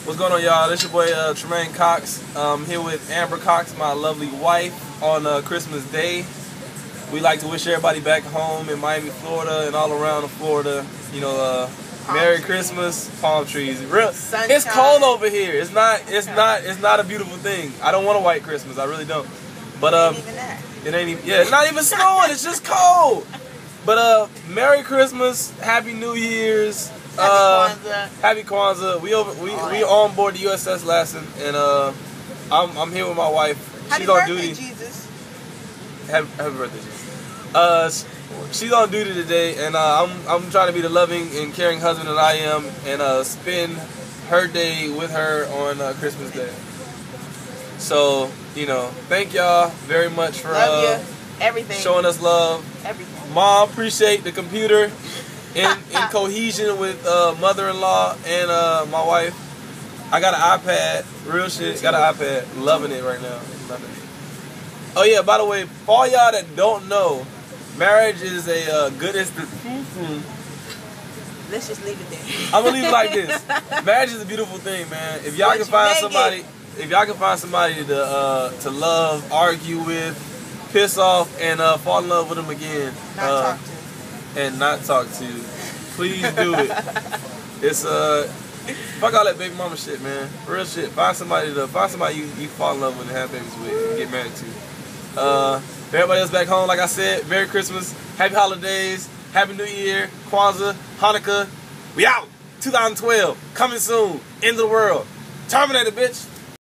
What's going on, y'all? This your boy Tremaine Cox. I'm here with Amber Cox, my lovely wife, on Christmas Day. We like to wish everybody back home in Miami, Florida, and all around Florida, you know, Merry Christmas, palm trees. It's cold over here. It's not a beautiful thing. I don't want a white Christmas. I really don't. But it ain't even. Yeah, it's not even snowing. It's just cold. But Merry Christmas, Happy New Year's. Happy Kwanzaa. We on board the USS Lassen, and I'm here with my wife. She's on duty. Jesus. Happy birthday, Jesus. She's on duty today, and I'm trying to be the loving and caring husband that I am, and spend her day with her on Christmas Day. So, you know, thank y'all very much for everything, showing us love. Everything. Mom, appreciate the computer. In cohesion with mother-in-law and my wife. I got an iPad, real shit. Got an iPad, loving it right now. Loving it. Oh yeah, by the way, for all y'all that don't know, marriage is a good institution. Let's just leave it there. I'm gonna leave it like this. Marriage is a beautiful thing, man. If y'all can find somebody, to love, argue with, piss off, and fall in love with them again. Not talk to. Please do it. It's fuck all that baby mama shit, man. Real shit. Find somebody you fall in love with and have babies with and get married to. For everybody else back home, like I said, Merry Christmas, Happy Holidays, Happy New Year, Kwanzaa, Hanukkah. We out. 2012 coming soon. End of the world. Terminator, bitch.